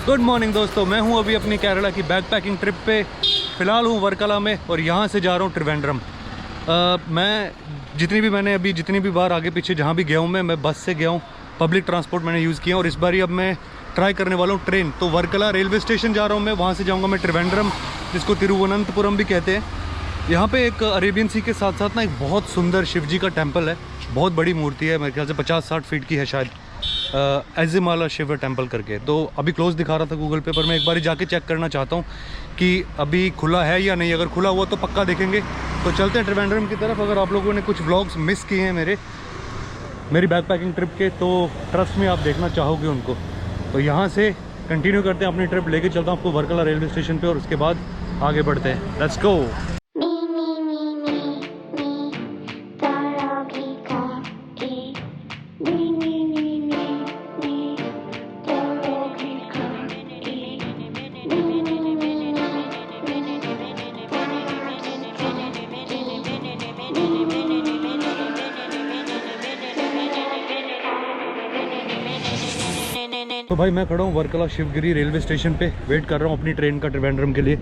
Good morning दोस्तों, मैं हूं अभी अपनी केरला की बैक पैकिंग ट्रिप पे। फ़िलहाल हूं वर्कला में और यहां से जा रहा हूं त्रिवेंद्रम। मैं जितनी भी बार आगे पीछे जहां भी गया हूं मैं बस से गया हूं, पब्लिक ट्रांसपोर्ट मैंने यूज़ किया और इस बार अब मैं ट्राई करने वाला हूं ट्रेन। तो वर्कला रेलवे स्टेशन जा रहा हूँ मैं, वहाँ से जाऊँगा मैं त्रिवेंद्रम, जिसको तिरुवनंतपुरम भी कहते हैं। यहाँ पे एक अरेबियन सी के साथ साथ ना एक बहुत सुंदर शिव जी का टेम्पल है। बहुत बड़ी मूर्ति है, मेरे ख्याल से 50-60 फीट की है शायद, एजिमाला शिव टेम्पल करके। तो अभी क्लोज दिखा रहा था गूगल पे, पर मैं एक बार जाके चेक करना चाहता हूँ कि अभी खुला है या नहीं। अगर खुला हुआ तो पक्का देखेंगे। तो चलते हैं त्रिवेंद्रम की तरफ। अगर आप लोगों ने कुछ व्लॉग्स मिस किए हैं मेरी बैक पैकिंग ट्रिप के, तो ट्रस्ट में आप देखना चाहोगे उनको। तो यहाँ से कंटिन्यू करते हैं अपनी ट्रिप, लेके चलता हूँ आपको वर्कला रेलवे स्टेशन पे और उसके बाद आगे बढ़ते हैं। Let's go. तो भाई मैं खड़ा हूँ वर्कला शिवगिरी रेलवे स्टेशन पे, वेट कर रहा हूँ अपनी ट्रेन का त्रिवेंद्रम के लिए।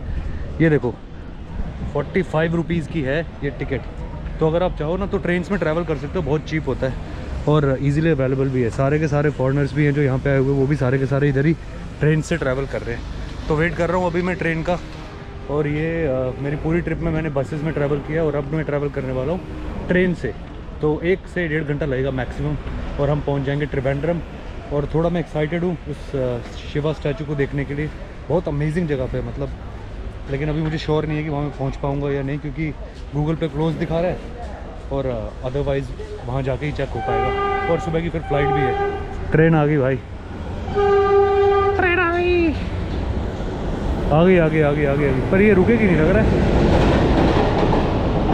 ये देखो 45 रुपीज़ की है ये टिकट। तो अगर आप चाहो ना तो ट्रेन में ट्रैवल कर सकते हो, बहुत चीप होता है और इजीली अवेलेबल भी है। सारे के सारे फॉरेनर्स भी हैं जो यहाँ पे आए हुए, वो भी सारे के सारे इधर ही ट्रेन से ट्रैवल कर रहे हैं। तो वेट कर रहा हूँ अभी मैं ट्रेन का। और ये मेरी पूरी ट्रिप में मैंने बसेस में ट्रैवल किया और अब मैं ट्रैवल करने वाला हूँ ट्रेन से। तो 1 से 1.5 घंटा लगेगा मैक्सिमम और हम पहुँच जाएंगे त्रिवेंद्रम। और थोड़ा मैं एक्साइटेड हूँ उस शिवा स्टैचू को देखने के लिए। बहुत अमेजिंग जगह पे मतलब, लेकिन अभी मुझे श्योर नहीं है कि वहाँ मैं पहुँच पाऊँगा या नहीं, क्योंकि गूगल पे क्लोज दिखा रहा है और अदरवाइज़ वहाँ जाके ही चेक हो पाएगा। और सुबह की फिर फ्लाइट भी है। ट्रेन आ गई भाई, ट्रेन आ गई। पर ये रुकेगी नहीं लग रहा है।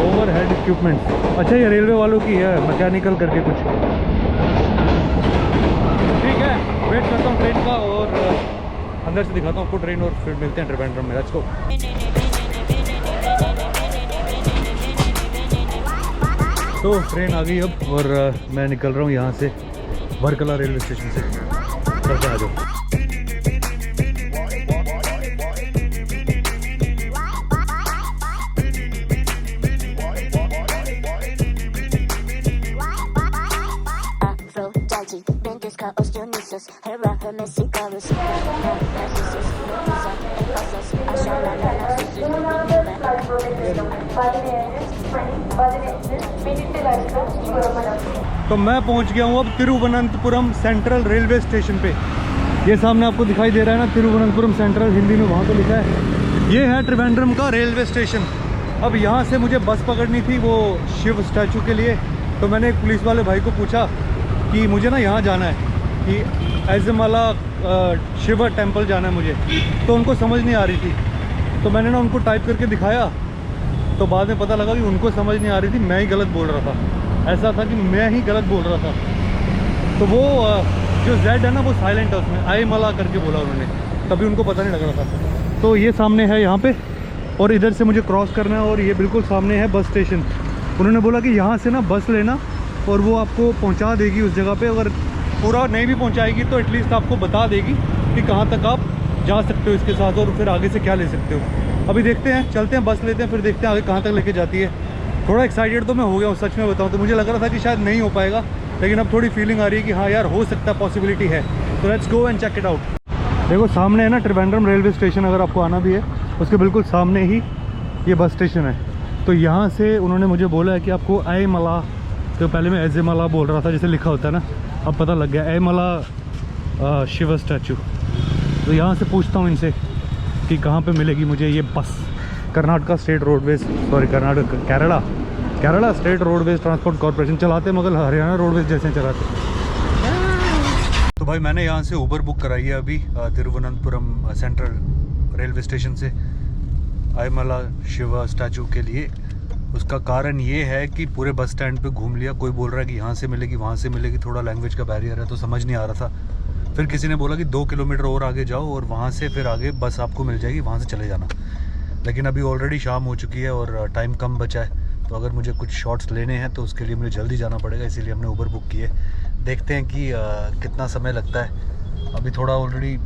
ओवर हेड इक्विपमेंट, अच्छा ये रेलवे वालों की है, मैकेनिकल करके कुछ। वेट करता हूँ ट्रेन का और अंदर से दिखाता हूँ आपको ट्रेन और फिर मिलते हैं त्रिवेंद्रम में। Let's go. तो ट्रेन आ गई अब और मैं निकल रहा हूँ यहाँ से वर्कला रेलवे स्टेशन से। चलते आ जाओ। तो मैं पहुंच गया हूं अब तिरुवनंतपुरम सेंट्रल रेलवे स्टेशन पे। ये सामने आपको दिखाई दे रहा है ना तिरुवनंतपुरम सेंट्रल, हिंदी में वहां पे लिखा है। ये है त्रिवेंद्रम का रेलवे स्टेशन। अब यहां से मुझे बस पकड़नी थी वो शिव स्टैचू के लिए। तो मैंने एक पुलिस वाले भाई को पूछा कि मुझे ना यहाँ जाना है, कि एजिमाला शिव टेम्पल जाना है मुझे। तो उनको समझ नहीं आ रही थी, तो मैंने ना उनको टाइप करके दिखाया। तो बाद में पता लगा कि उनको समझ नहीं आ रही थी, मैं ही गलत बोल रहा था। ऐसा था कि मैं ही गलत बोल रहा था। तो वो जो Z है ना वो साइलेंट है, उसमें आई मला करके बोला उन्होंने, तभी उनको पता नहीं लग रहा था। तो ये सामने है यहाँ पे और इधर से मुझे क्रॉस करना है और ये बिल्कुल सामने है बस स्टेशन। उन्होंने बोला कि यहाँ से ना बस लेना और वो आपको पहुँचा देगी उस जगह पर। अगर पूरा नहीं भी पहुँचाएगी तो एटलीस्ट आपको बता देगी कि कहाँ तक आप जा सकते हो इसके साथ और फिर आगे से क्या ले सकते हो। अभी देखते हैं, चलते हैं बस लेते हैं, फिर देखते हैं आगे कहाँ तक लेके जाती है। थोड़ा एक्साइटेड तो मैं हो गया हूँ, सच में बताऊँ तो मुझे लग रहा था कि शायद नहीं हो पाएगा, लेकिन अब थोड़ी फीलिंग आ रही है कि हाँ यार हो सकता है, पॉसिबिलिटी है। तो let's go and check it out. देखो सामने है ना त्रिवेंद्रम रेलवे स्टेशन, अगर आपको आना भी है उसके बिल्कुल सामने ही ये बस स्टेशन है। तो यहाँ से उन्होंने मुझे बोला है कि आपको आई मला, तो पहले मैं एजिमाला बोल रहा था जैसे लिखा होता है ना, अब पता लग गया एजिमाला शिव स्टैचू। तो यहाँ से पूछता हूँ इनसे कि कहाँ पे मिलेगी मुझे ये बस। Karnataka state roadways, sorry Kerala state roadways transport corporation चलाते, मगर हरियाणा रोडवेज जैसे चलाते। तो भाई मैंने यहाँ से उबर बुक कराई है अभी तिरुवनंतपुरम सेंट्रल रेलवे स्टेशन से आईमला शिवा स्टैचू के लिए। उसका कारण ये है कि पूरे बस स्टैंड पे घूम लिया, कोई बोल रहा है कि यहाँ से मिलेगी वहाँ से मिलेगी, थोड़ा लैंग्वेज का बैरियर है तो समझ नहीं आ रहा था। फिर किसी ने बोला कि 2 किलोमीटर और आगे जाओ और वहाँ से फिर आगे बस आपको मिल जाएगी, वहाँ से चले जाना। लेकिन अभी ऑलरेडी शाम हो चुकी है और टाइम कम बचा है, तो अगर मुझे कुछ शॉट्स लेने हैं तो उसके लिए मुझे जल्दी जाना पड़ेगा, इसीलिए हमने उबर बुक की है। देखते हैं कि कितना समय लगता है। अभी थोड़ा ऑलरेडी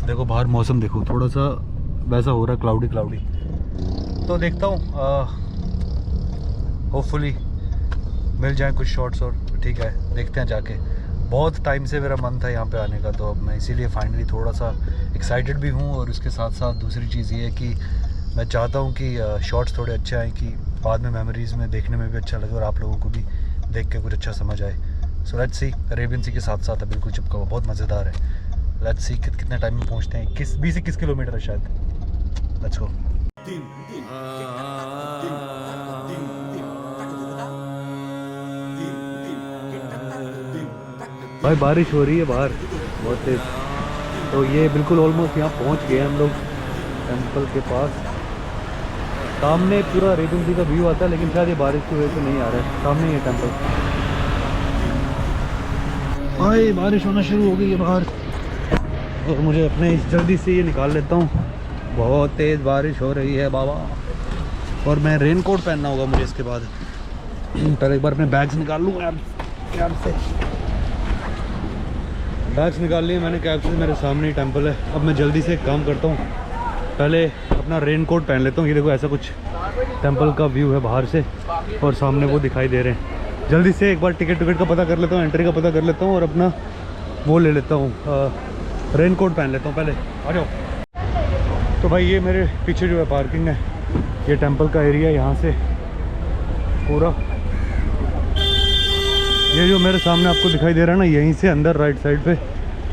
देखो बाहर मौसम देखो, थोड़ा सा वैसा हो रहा है, क्लाउडी क्लाउडी। तो देखता हूँ, होपफुली मिल जाए कुछ शॉट्स। और ठीक है, देखते हैं जाके। बहुत टाइम से मेरा मन था यहाँ पे आने का, तो अब मैं इसीलिए फाइनली थोड़ा सा एक्साइटेड भी हूँ। और उसके साथ साथ दूसरी चीज़ ये है कि मैं चाहता हूँ कि शॉट्स थोड़े अच्छे आए, कि बाद में मेमोरीज़ में देखने में भी अच्छा लगे और आप लोगों को भी देख के कुछ अच्छा समझ आए। So let's see. अरेबियन सी के साथ साथ है, बिल्कुल चिपका हुआ, बहुत मज़ेदार है। लेट्स सी कितने टाइम में पहुँचते हैं। 20-21 किलोमीटर है शायद। Let's go. भाई बारिश हो रही है बाहर बहुत तेज़। तो ये बिल्कुल ऑलमोस्ट यहाँ पहुँच गए हम लोग टेंपल के पास। सामने पूरा अरेबियन सी का व्यू आता है, लेकिन शायद ये बारिश की वजह से नहीं आ रहा है। सामने ही है टेंपल। भाई बारिश होना शुरू हो गई है बाहर, और मुझे अपने जल्दी से ये निकाल लेता हूँ। बहुत तेज़ बारिश हो रही है बाबा, और मैं रेन कोट पहनना होगा मुझे इसके बाद। पहले एक बार अपने बैग्स निकाल लूँ कैब से। बैग्स निकाल लिए मैंने कैब से, मेरे सामने ही टेंपल है। अब मैं जल्दी से एक काम करता हूँ, पहले अपना रेन कोट पहन लेता हूँ। ये देखो ऐसा कुछ टेंपल का व्यू है बाहर से, और सामने वो दिखाई दे रहे हैं। जल्दी से एक बार टिकट का पता कर लेता हूँ, एंट्री का पता कर लेता हूँ, और अपना वो ले लेता हूँ, रेन कोट पहन लेता हूँ पहले। आ जाओ। तो भाई ये मेरे पीछे जो है पार्किंग है, ये टेंपल का एरिया यहाँ से पूरा। ये जो मेरे सामने आपको दिखाई दे रहा है ना, यहीं से अंदर राइट साइड पे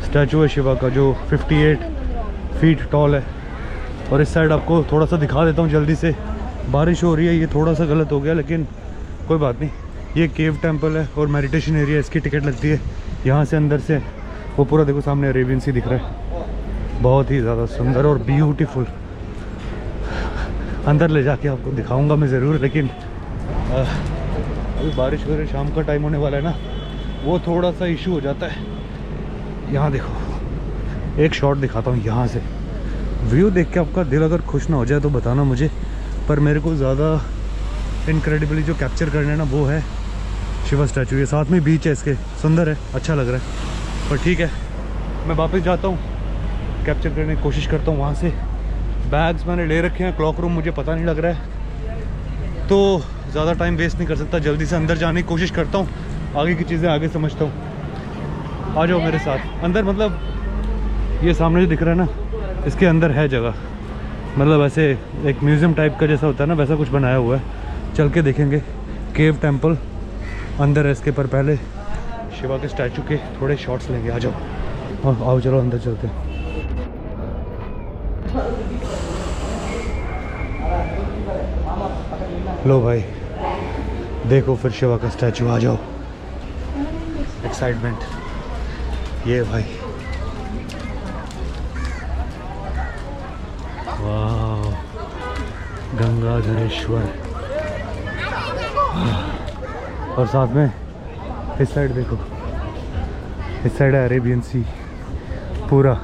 स्टैचू है शिवा का, जो 58 फीट टॉल है। और इस साइड आपको थोड़ा सा दिखा देता हूँ जल्दी से। बारिश हो रही है, ये थोड़ा सा गलत हो गया, लेकिन कोई बात नहीं। ये केव टेंपल है और मेडिटेशन एरिया, इसकी टिकट लगती है यहाँ से अंदर से। वो पूरा देखो सामने अरेबियन सी दिख रहा है, बहुत ही ज़्यादा सुंदर और ब्यूटीफुल। अंदर ले जाके आपको दिखाऊंगा मैं ज़रूर, लेकिन अभी बारिश हो रही है, शाम का टाइम होने वाला है ना, वो थोड़ा सा इशू हो जाता है। यहाँ देखो एक शॉट दिखाता हूँ यहाँ से। व्यू देख के आपका दिल अगर खुश ना हो जाए तो बताना मुझे, पर मेरे को ज़्यादा इनक्रेडिबली जो कैप्चर करना है ना, वो है शिवा स्टैचू। ये साथ में बीच है इसके, सुंदर है, अच्छा लग रहा है। पर ठीक है, मैं वापस जाता हूँ, कैप्चर करने की कोशिश करता हूँ वहाँ से। बैग्स मैंने ले रखे हैं, क्लॉक रूम मुझे पता नहीं लग रहा है, तो ज़्यादा टाइम वेस्ट नहीं कर सकता। जल्दी से अंदर जाने की कोशिश करता हूँ, आगे की चीज़ें आगे समझता हूँ। आ जाओ मेरे साथ अंदर। मतलब ये सामने जो दिख रहा है ना, इसके अंदर है जगह, मतलब ऐसे एक म्यूज़ियम टाइप का जैसा होता है ना, वैसा कुछ बनाया हुआ है। चल के देखेंगे। केव टेंपल अंदर है इसके, पर पहले शिवा के स्टैचू के थोड़े शॉट्स लेंगे। आ जाओ, आओ चलो अंदर चलते हैं। लो भाई देखो फिर शिवा का स्टैचू। आ जाओ, एक्साइटमेंट ये भाई। वाह, गंगाधरेश्वर। और साथ में इस साइड देखो, इस साइड है अरेबियन सी पूरा।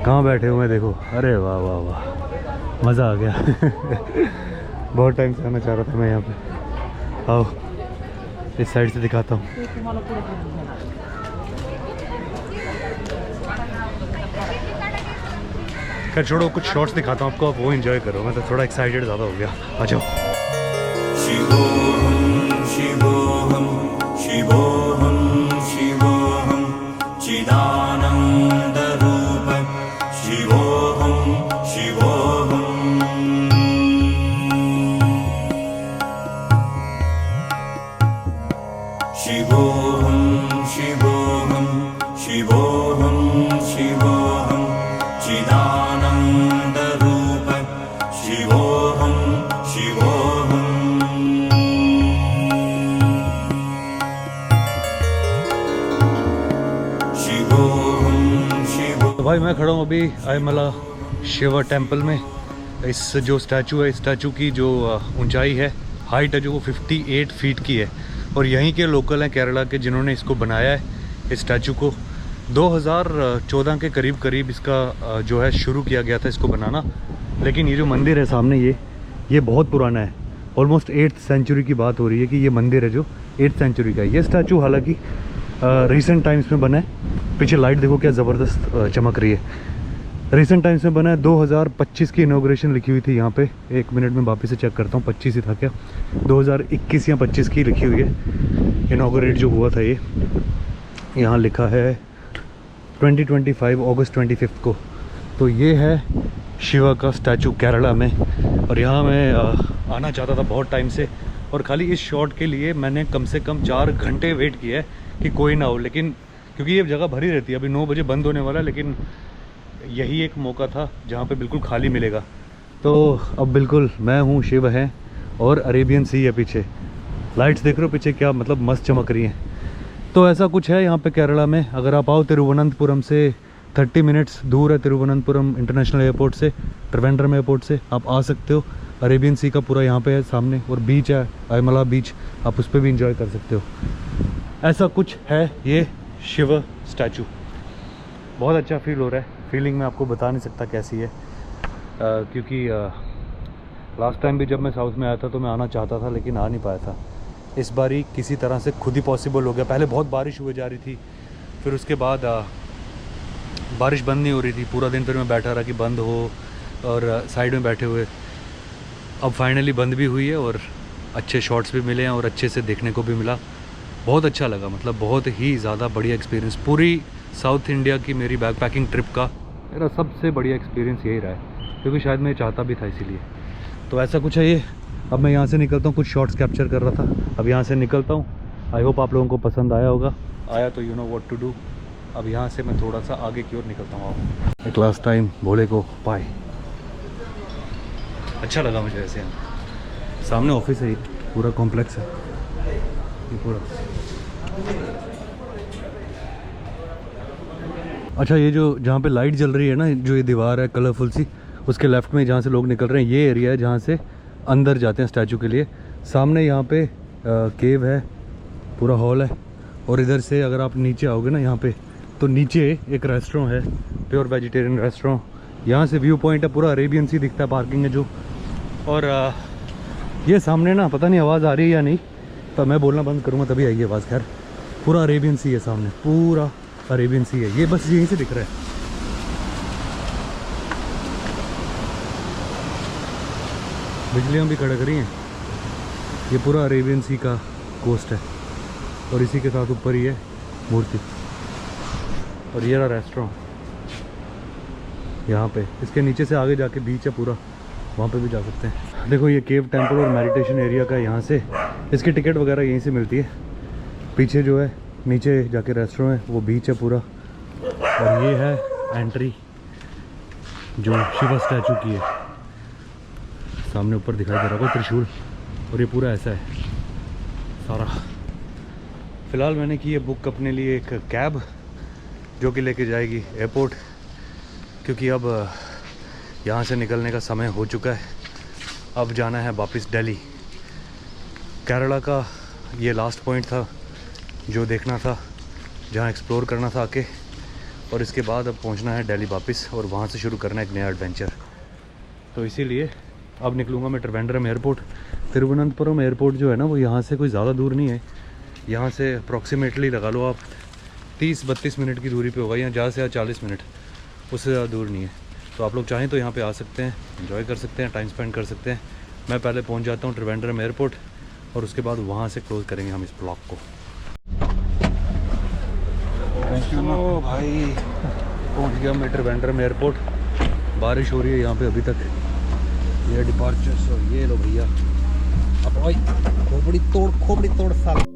कहाँ बैठे हुए हैं देखो, अरे वाह वाह वाह, मज़ा आ गया। बहुत टाइम से आना चाह रहा था मैं यहाँ पे। आओ इस साइड से दिखाता हूँ। खैर छोड़ो, कुछ शॉट्स दिखाता हूँ आपको, आप वो एंजॉय करो। मैं तो थोड़ा एक्साइटेड ज़्यादा हो गया। आ जाओ। शिवोहम शिवोहम शिवोहम शिवोहम चिदानंद रूप शिवोहम शिवोहम शिवोहम शिवोहम शिवोहम शिवोहम चिदानंद रूप शिवोहम शिवोहम। तो भाई मैं खड़ा हूँ अभी आयमला शिवा टेंपल में। इस जो स्टैचू है, इस स्टैचू की जो ऊंचाई है, हाइट है, जो वो 58 फीट की है। और यहीं के लोकल हैं केरला के, जिन्होंने इसको बनाया है, इस स्टैचू को। 2014 के करीब इसका जो है शुरू किया गया था इसको बनाना। लेकिन ये जो मंदिर है सामने, ये बहुत पुराना है। ऑलमोस्ट 8th सेंचुरी की बात हो रही है कि ये मंदिर है जो 8th सेंचुरी का है। ये स्टैचू हालांकि रिसेंट टाइम्स में बना है। पीछे लाइट देखो क्या ज़बरदस्त चमक रही है। रिसेंट टाइम्स में बना है। 2025 की इनॉग्रेशन लिखी हुई थी यहाँ पे। एक मिनट में वापस से चेक करता हूँ, 25 ही था क्या, 2021 या 25 की लिखी हुई है इनॉग्रेट जो हुआ था ये। यहाँ लिखा है 2025 अगस्त 25 को। तो ये है शिवा का स्टैचू केरला में। और यहाँ मैं आना चाहता था बहुत टाइम से, और खाली इस शॉट के लिए मैंने कम से कम 4 घंटे वेट किया है कि कोई ना हो, लेकिन क्योंकि ये जगह भरी रहती है। अभी 9 बजे बंद होने वाला है, लेकिन यही एक मौका था जहाँ पे बिल्कुल खाली मिलेगा। तो अब बिल्कुल मैं हूँ, शिव है और अरेबियन सी है पीछे। लाइट्स देख रहे हो पीछे क्या मतलब मस्त चमक रही हैं। तो ऐसा कुछ है यहाँ पे केरला में। अगर आप आओ तिरुवनंतपुरम से 30 मिनट्स दूर है तिरुवनंतपुरम इंटरनेशनल एयरपोर्ट से, त्रिवेंद्रम एयरपोर्ट से आप आ सकते हो। अरेबियन सी का पूरा यहाँ पे है सामने, और बीच है अयमला बीच, आप उस पर भी इंजॉय कर सकते हो। ऐसा कुछ है ये शिव स्टैचू। बहुत अच्छा फील हो रहा है। फीलिंग मैं आपको बता नहीं सकता कैसी है, क्योंकि लास्ट टाइम भी जब मैं साउथ में आया था तो मैं आना चाहता था लेकिन आ नहीं पाया था। इस बारी किसी तरह से खुद ही पॉसिबल हो गया। पहले बहुत बारिश हुए जा रही थी, फिर उसके बाद बारिश बंद नहीं हो रही थी पूरा दिन। फिर मैं बैठा रहा कि बंद हो, और साइड में बैठे हुए। अब फाइनली बंद भी हुई है और अच्छे शॉट्स भी मिले हैं और अच्छे से देखने को भी मिला। बहुत अच्छा लगा, मतलब बहुत ही ज़्यादा बढ़िया एक्सपीरियंस। पूरी साउथ इंडिया की मेरी बैकपैकिंग ट्रिप का मेरा सबसे बढ़िया एक्सपीरियंस यही रहा है, क्योंकि शायद मैं चाहता भी था इसीलिए। तो ऐसा कुछ है ये। अब मैं यहाँ से निकलता हूँ, कुछ शॉट्स कैप्चर कर रहा था, अब यहाँ से निकलता हूँ। आई होप आप लोगों को पसंद आया होगा। आया तो you know what to do. अब यहाँ से मैं थोड़ा सा आगे की ओर निकलता हूँ। एक लास्ट टाइम भोले को बाय। अच्छा लगा मुझे ऐसे। यहाँ सामने ऑफिस है, पूरा कॉम्प्लेक्स है ये पूरा। अच्छा, ये जो जहाँ पे लाइट जल रही है ना, जो ये दीवार है कलरफुल सी, उसके लेफ्ट में जहाँ से लोग निकल रहे हैं, ये एरिया है जहाँ से अंदर जाते हैं स्टैचू के लिए। सामने यहाँ पे केव है, पूरा हॉल है। और इधर से अगर आप नीचे आओगे ना यहाँ पे, तो नीचे एक रेस्टोरेंट है, प्योर वेजिटेरियन रेस्टोरेंट। यहाँ से व्यू पॉइंट है, पूरा अरेबियन सी दिखता है, पार्किंग है जो। और ये सामने ना पता नहीं आवाज़ आ रही है या नहीं, तो मैं बोलना बंद करूँगा तभी आएगी आवाज़। खैर पूरा अरेबियन सी है सामने, पूरा अरेबियन सी है। ये बस यहीं से दिख रहा है। बिजलियाँ भी खड़क रही हैं। ये पूरा अरेबियन सी का कोस्ट है, और इसी के साथ ऊपर ही है मूर्ति। और ये रहा रेस्टोरेंट यहाँ पे। इसके नीचे से आगे जाके बीच है पूरा, वहाँ पे भी जा सकते हैं। देखो ये केव टेम्पल और मेडिटेशन एरिया का यहाँ से, इसकी टिकट वगैरह यहीं से मिलती है। पीछे जो है नीचे जाके रेस्टोरेंट है, वो बीच है पूरा। और ये है एंट्री जो शिवा स्टैचू की है। सामने ऊपर दिखाई दे रहा होगा त्रिशूल, और ये पूरा ऐसा है सारा। फ़िलहाल मैंने की है बुक अपने लिए एक कैब, जो कि लेके जाएगी एयरपोर्ट, क्योंकि अब यहाँ से निकलने का समय हो चुका है। अब जाना है वापस दिल्ली। केरला का ये लास्ट पॉइंट था जो देखना था, जहाँ एक्सप्लोर करना था आके। और इसके बाद अब पहुँचना है दिल्ली वापस, और वहाँ से शुरू करना है एक नया एडवेंचर। तो इसीलिए अब निकलूँगा मैं त्रिवेंद्रम एयरपोर्ट। तिरुवनंतपुरम एयरपोर्ट जो है ना, वो यहाँ से कोई ज़्यादा दूर नहीं है। यहाँ से अप्रॉक्सीमेटली लगा लो आप 30-32 मिनट की दूरी पे होगा, या ज़्यादा से ज़्यादा 40 मिनट, उससे ज़्यादा दूर नहीं है। तो आप लोग चाहें तो यहाँ पे आ सकते हैं, एंजॉय कर सकते हैं, टाइम स्पेंड कर सकते हैं। मैं पहले पहुँच जाता हूँ त्रिवेंद्रम एयरपोर्ट, और उसके बाद वहाँ से क्लोज़ करेंगे हम इस ब्लॉग को। Thank you. ओ भाई, पहुँच गया मैं त्रिवेंद्रम एयरपोर्ट। बारिश हो रही है यहाँ पे अभी तक। ये डिपार्चर्स, और ये लो भैया, अब खोपड़ी तोड़ साल।